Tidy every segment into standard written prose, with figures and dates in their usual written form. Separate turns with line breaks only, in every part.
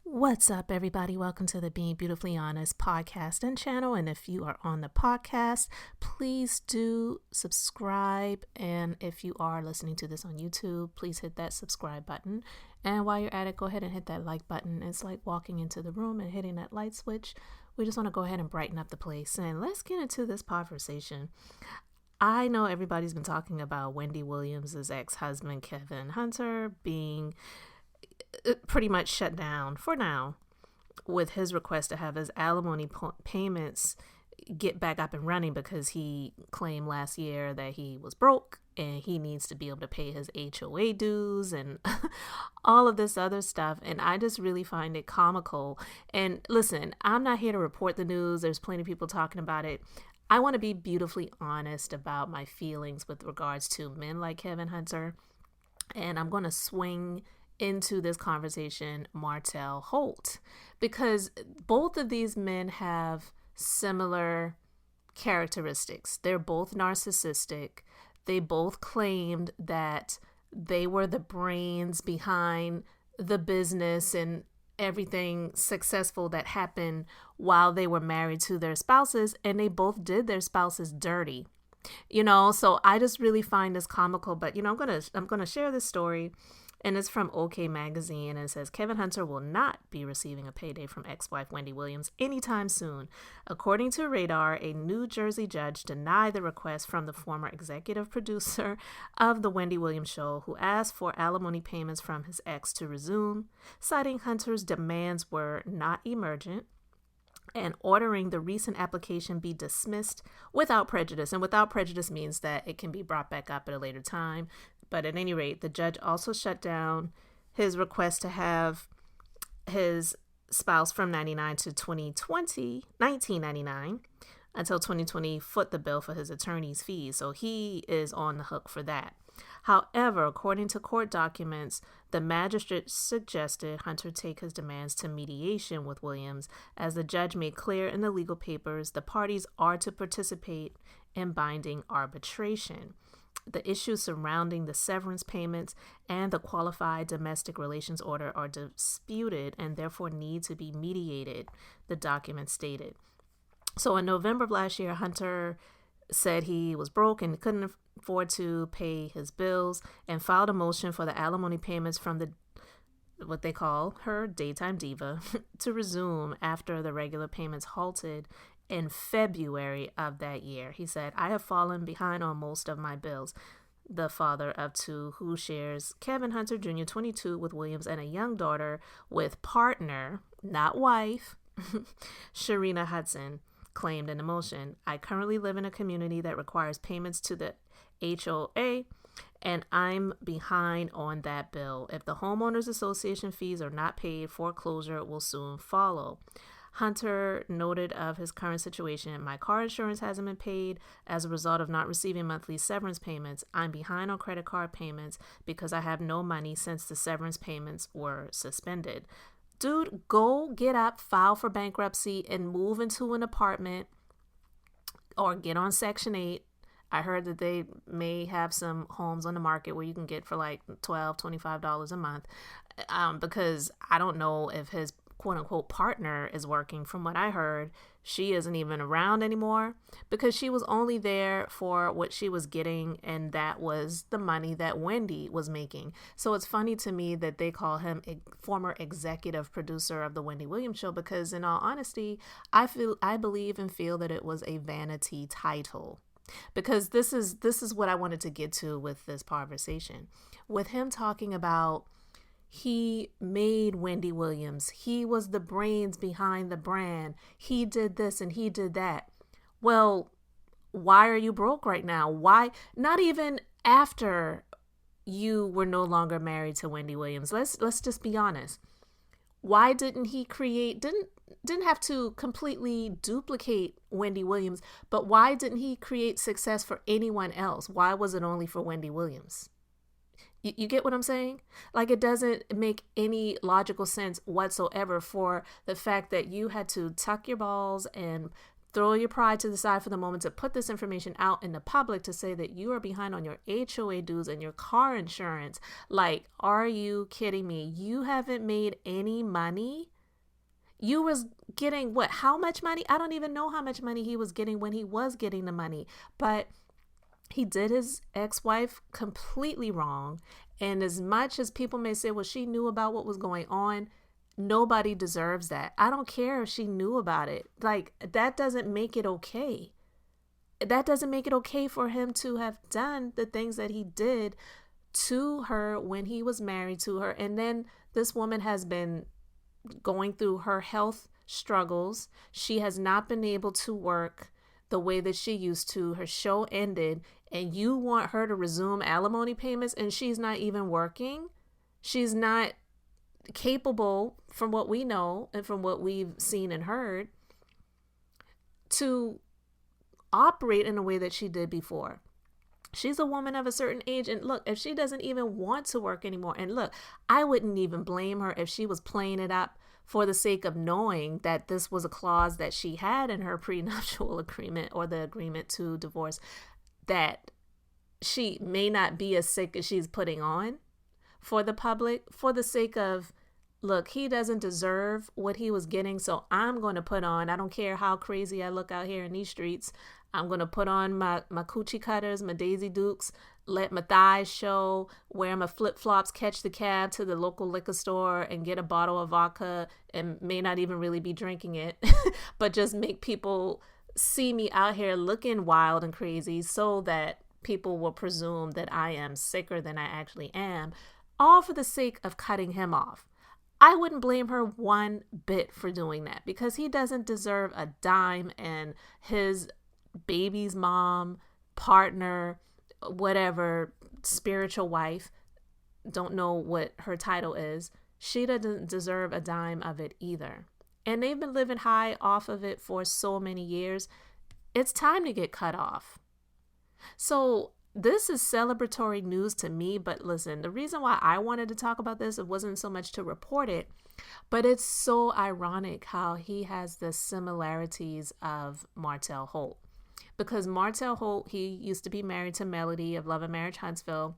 What's up, everybody? Welcome to the Being Beautifully Honest podcast and channel. And if you are on the podcast, please do subscribe. And if you are listening to this on YouTube, please hit that subscribe button. And while you're at it, go ahead and hit that like button. It's like walking into the room and hitting that light switch. We just want to go ahead and brighten up the place. And let's get into this conversation. I know everybody's been talking about Wendy Williams' ex-husband, Kevin Hunter, being pretty much shut down for now with his request to have his alimony payments get back up and running because he claimed last year that he was broke and he needs to be able to pay his HOA dues and all of this other stuff. And I just really find it comical. And listen, I'm not here to report the news. There's plenty of people talking about it. I want to be beautifully honest about my feelings with regards to men like Kevin Hunter. And I'm going to swing into this conversation Martell Holt, because both of these men have similar characteristics. They're both narcissistic. They both claimed that they were the brains behind the business and everything successful that happened while they were married to their spouses, and they both did their spouses dirty. So I just really find this comical, but I'm going to share this story. And it's from OK Magazine, and it says, Kevin Hunter will not be receiving a payday from ex-wife Wendy Williams anytime soon. According to Radar, a New Jersey judge denied the request from the former executive producer of The Wendy Williams Show, who asked for alimony payments from his ex to resume, citing Hunter's demands were not emergent and ordering the recent application be dismissed without prejudice. And without prejudice means that it can be brought back up at a later time. But at any rate, the judge also shut down his request to have his spouse from 1999 to 1999 until 2020 foot the bill for his attorney's fees. So he is on the hook for that. However, according to court documents, the magistrate suggested Hunter take his demands to mediation with Williams. As the judge made clear in the legal papers, the parties are to participate in binding arbitration. The issues surrounding the severance payments and the qualified domestic relations order are disputed and therefore need to be mediated, the document stated. So in November of last year, Hunter said he was broke and couldn't afford to pay his bills and filed a motion for the alimony payments from what they call her daytime diva to resume after the regular payments halted in February of that year. He said, I have fallen behind on most of my bills. The father of two, who shares Kevin Hunter Jr., 22, with Williams and a young daughter with partner, not wife, Sharina Hudson, claimed in the motion. I currently live in a community that requires payments to the HOA, and I'm behind on that bill. If the homeowners association fees are not paid, foreclosure will soon follow. Hunter noted of his current situation, my car insurance hasn't been paid as a result of not receiving monthly severance payments. I'm behind on credit card payments because I have no money since the severance payments were suspended. Dude, go get up, file for bankruptcy, and move into an apartment or get on Section 8. I heard that they may have some homes on the market where you can get for like $12, $25 a month, because I don't know if his quote-unquote partner is working. From what I heard, she isn't even around anymore because she was only there for what she was getting, and that was the money that Wendy was making. So it's funny to me that they call him a former executive producer of the Wendy Williams Show, because in all honesty, I believe and feel that it was a vanity title. Because this is what I wanted to get to with this conversation. With him talking about he made Wendy Williams. He was the brains behind the brand. He did this and he did that. Well, why are you broke right now? Why not even after you were no longer married to Wendy Williams? Let's just be honest. Why didn't he didn't have to completely duplicate Wendy Williams, but why didn't he create success for anyone else? Why was it only for Wendy Williams? You get what I'm saying? Like, it doesn't make any logical sense whatsoever for the fact that you had to tuck your balls and throw your pride to the side for the moment to put this information out in the public to say that you are behind on your HOA dues and your car insurance. Like, are you kidding me? You haven't made any money You was getting what? How much money? I don't even know how much money he was getting when he was getting the money. But he did his ex-wife completely wrong. And as much as people may say, well, she knew about what was going on, nobody deserves that. I don't care if she knew about it. Like, that doesn't make it okay. That doesn't make it okay for him to have done the things that he did to her when he was married to her. And then this woman has been going through her health struggles. She has not been able to work the way that she used to. Her show ended, and you want her to resume alimony payments, and she's not even working. She's not capable, from what we know and from what we've seen and heard, to operate in a way that she did before. She's a woman of a certain age, and look, if she doesn't even want to work anymore, and look, I wouldn't even blame her if she was playing it up for the sake of knowing that this was a clause that she had in her prenuptial agreement or the agreement to divorce, that she may not be as sick as she's putting on for the public, for the sake of, look, he doesn't deserve what he was getting, so I'm going to put on, I don't care how crazy I look out here in these streets, I'm going to put on my coochie cutters, my Daisy Dukes, let my thighs show, wear my flip-flops, catch the cab to the local liquor store and get a bottle of vodka, and may not even really be drinking it, but just make people see me out here looking wild and crazy so that people will presume that I am sicker than I actually am, all for the sake of cutting him off. I wouldn't blame her one bit for doing that, because he doesn't deserve a dime, and his baby's mom, partner, whatever, spiritual wife, don't know what her title is, she doesn't deserve a dime of it either. And they've been living high off of it for so many years. It's time to get cut off. So this is celebratory news to me, but listen, the reason why I wanted to talk about this, it wasn't so much to report it, but it's so ironic how he has the similarities of Martell Holt. Because Martell Holt, he used to be married to Melody of Love and Marriage Huntsville,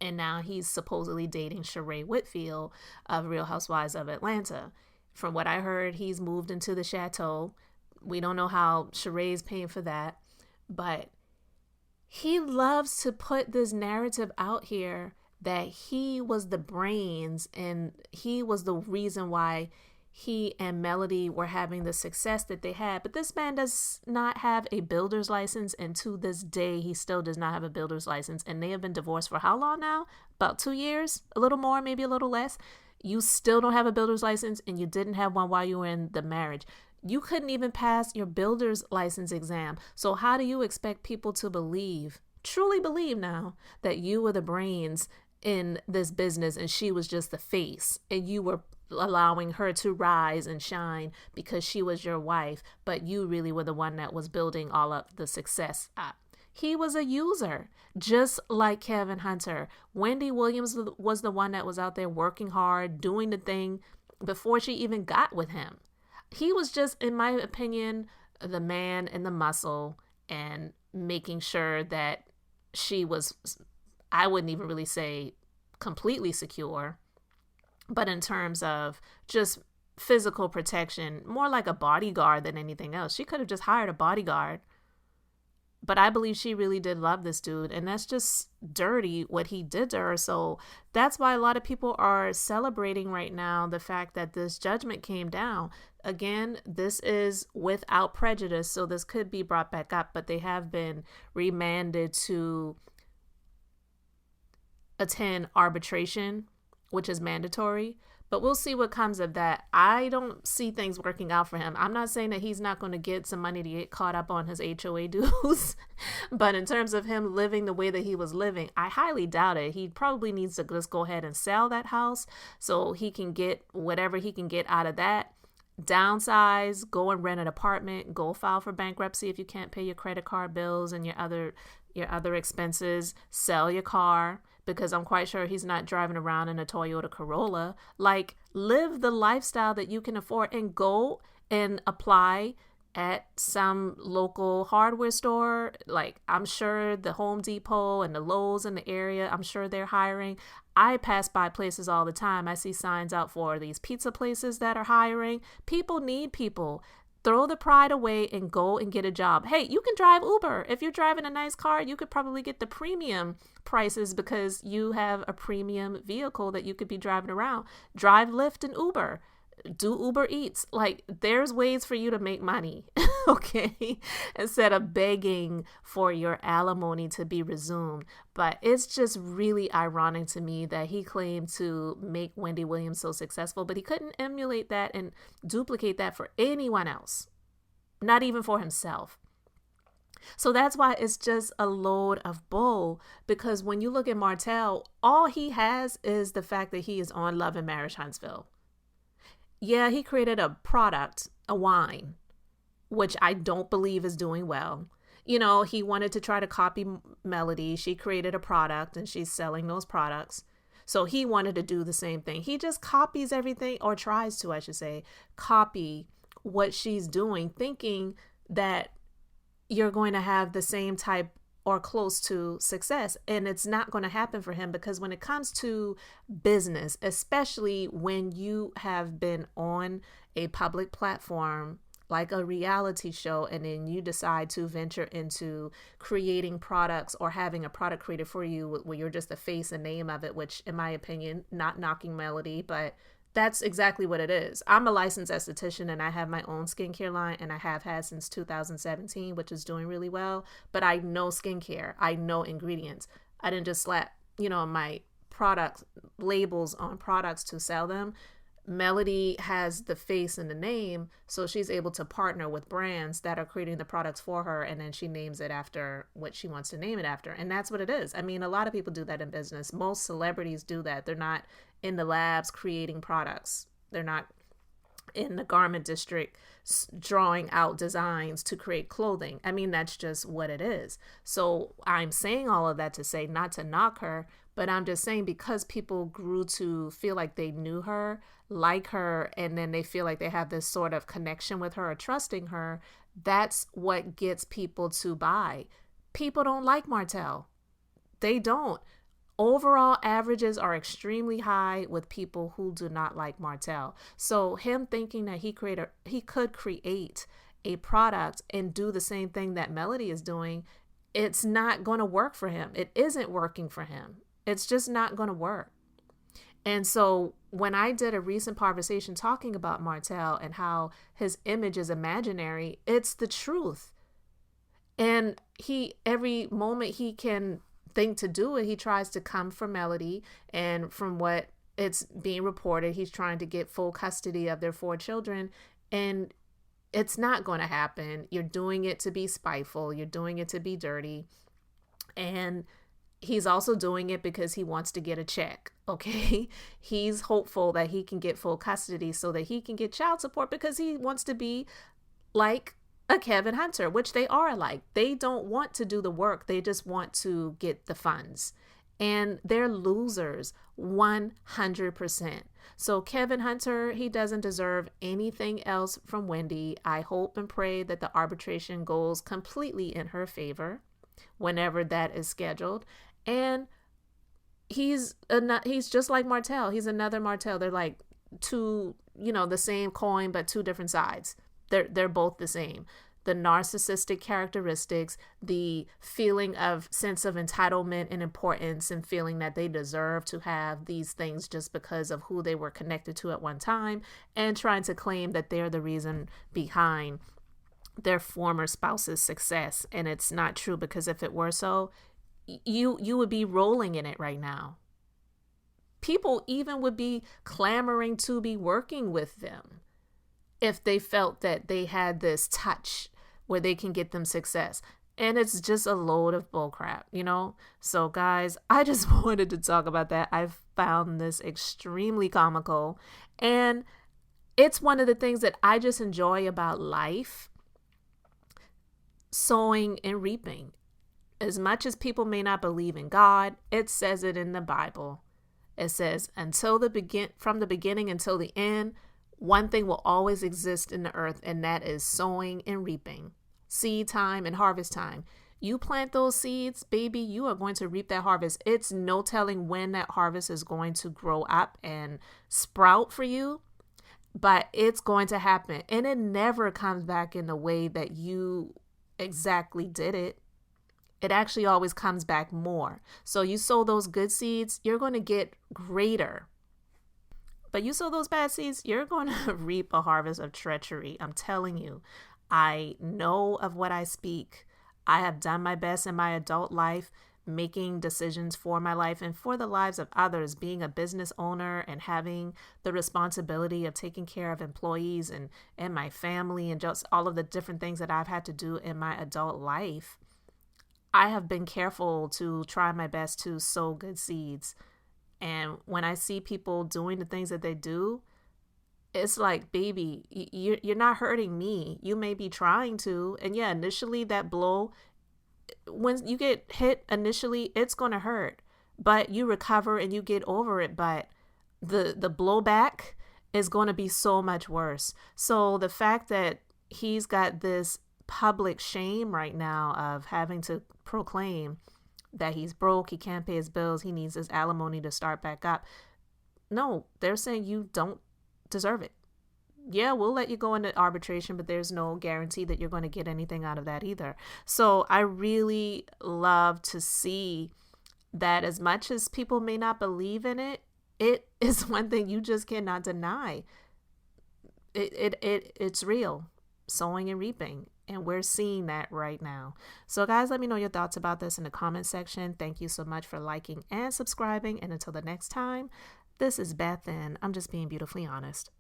and now he's supposedly dating Sheree Whitfield of Real Housewives of Atlanta. From what I heard, he's moved into the chateau. We don't know how Sheree's paying for that, but he loves to put this narrative out here that he was the brains and he was the reason why he and Melody were having the success that they had. But this man does not have a builder's license, and to this day, he still does not have a builder's license. And they have been divorced for how long now? About 2 years? A little more, maybe a little less. You still don't have a builder's license, and you didn't have one while you were in the marriage. You couldn't even pass your builder's license exam. So how do you expect people to believe, truly believe now, that you were the brains in this business and she was just the face, and you were allowing her to rise and shine because she was your wife, but you really were the one that was building all of the success up? He was a user, just like Kevin Hunter. Wendy Williams was the one that was out there working hard, doing the thing before she even got with him. He was just, in my opinion, the man in the muscle and making sure that she was, I wouldn't even really say completely secure, but in terms of just physical protection, more like a bodyguard than anything else. She could have just hired a bodyguard. But I believe she really did love this dude, and that's just dirty what he did to her. So that's why a lot of people are celebrating right now the fact that this judgment came down. Again, this is without prejudice, so this could be brought back up, but they have been remanded to attend arbitration, which is mandatory. But we'll see what comes of that. I don't see things working out for him. I'm not saying that he's not going to get some money to get caught up on his HOA dues. But in terms of him living the way that he was living, I highly doubt it. He probably needs to just go ahead and sell that house so he can get whatever he can get out of that. Downsize, go and rent an apartment, go file for bankruptcy if you can't pay your credit card bills and your other expenses, sell your car, because I'm quite sure he's not driving around in a Toyota Corolla. Like, live the lifestyle that you can afford and go and apply at some local hardware store. Like, I'm sure the Home Depot and the Lowe's in the area, I'm sure they're hiring. I pass by places all the time. I see signs out for these pizza places that are hiring. People need people. Throw the pride away and go and get a job. Hey, you can drive Uber. If you're driving a nice car, you could probably get the premium prices because you have a premium vehicle that you could be driving around. Drive Lyft and Uber. Do Uber Eats. Like, there's ways for you to make money, okay? Instead of begging for your alimony to be resumed. But it's just really ironic to me that he claimed to make Wendy Williams so successful, but he couldn't emulate that and duplicate that for anyone else, not even for himself. So that's why it's just a load of bull, because when you look at Martell, all he has is the fact that he is on Love and Marriage Huntsville. Yeah, he created a product, a wine, which I don't believe is doing well. You know, he wanted to try to copy Melody. She created a product and she's selling those products. So he wanted to do the same thing. He just copies everything, or tries to, I should say, copy what she's doing, thinking that you're going to have the same type or close to success. And it's not going to happen for him, because when it comes to business, especially when you have been on a public platform like a reality show, and then you decide to venture into creating products or having a product created for you where you're just the face and name of it, which in my opinion, not knocking Melody, but that's exactly what it is. I'm a licensed esthetician and I have my own skincare line, and I have had since 2017, which is doing really well. But I know skincare. I know ingredients. I didn't just slap, my product labels on products to sell them. Melody has the face and the name, so she's able to partner with brands that are creating the products for her, and then she names it after what she wants to name it after. And that's what it is. I mean, a lot of people do that in business. Most celebrities do that. They're not in the labs creating products. They're not in the garment district drawing out designs to create clothing. I mean, that's just what it is. So I'm saying all of that to say, not to knock her, but I'm just saying, because people grew to feel like they knew her, like her, and then they feel like they have this sort of connection with her or trusting her, that's what gets people to buy. People don't like Martell. They don't. Overall averages are extremely high with people who do not like Martell. So him thinking that he could create a product and do the same thing that Melody is doing, it's not going to work for him. It isn't working for him. It's just not going to work. And so when I did a recent conversation talking about Martell and how his image is imaginary, it's the truth. And every moment he can think to do it, he tries to come for Melody. And from what it's being reported, he's trying to get full custody of their 4 children. And it's not going to happen. You're doing it to be spiteful. You're doing it to be dirty. And he's also doing it because he wants to get a check, okay? He's hopeful that he can get full custody so that he can get child support, because he wants to be like a Kevin Hunter, which they are alike. They don't want to do the work. They just want to get the funds. And they're losers, 100%. So Kevin Hunter, he doesn't deserve anything else from Wendy. I hope and pray that the arbitration goes completely in her favor whenever that is scheduled. And he's just like Martell. He's another Martell. They're like two, the same coin, but 2 different sides. They're both the same. The narcissistic characteristics, the feeling of sense of entitlement and importance, and feeling that they deserve to have these things just because of who they were connected to at one time, and trying to claim that they're the reason behind their former spouse's success. And it's not true, because if it were so, you would be rolling in it right now. People even would be clamoring to be working with them if they felt that they had this touch where they can get them success. And it's just a load of bullcrap, So guys, I just wanted to talk about that. I've found this extremely comical. And it's one of the things that I just enjoy about life. Sowing and reaping. As much as people may not believe in God, it says it in the Bible. It says, from the beginning until the end, one thing will always exist in the earth, and that is sowing and reaping, seed time and harvest time. You plant those seeds, baby, you are going to reap that harvest. It's no telling when that harvest is going to grow up and sprout for you, but it's going to happen. And it never comes back in the way that you exactly did it. It actually always comes back more. So you sow those good seeds, you're going to get greater. But you sow those bad seeds, you're going to reap a harvest of treachery. I'm telling you, I know of what I speak. I have done my best in my adult life, making decisions for my life and for the lives of others, being a business owner and having the responsibility of taking care of employees and my family and just all of the different things that I've had to do in my adult life. I have been careful to try my best to sow good seeds. And when I see people doing the things that they do, it's like, baby, you're not hurting me. You may be trying to. And yeah, initially that blow, when you get hit initially, it's going to hurt. But you recover and you get over it. But the blowback is going to be so much worse. So the fact that he's got this public shame right now of having to proclaim that he's broke, he can't pay his bills, he needs his alimony to start back up. No, they're saying you don't deserve it. Yeah, we'll let you go into arbitration, but there's no guarantee that you're going to get anything out of that either. So I really love to see that as much as people may not believe in it, it is one thing you just cannot deny. It's real. Sowing and reaping. And we're seeing that right now. So guys, let me know your thoughts about this in the comment section. Thank you so much for liking and subscribing. And until the next time, this is Beth, and I'm just being beautifully honest.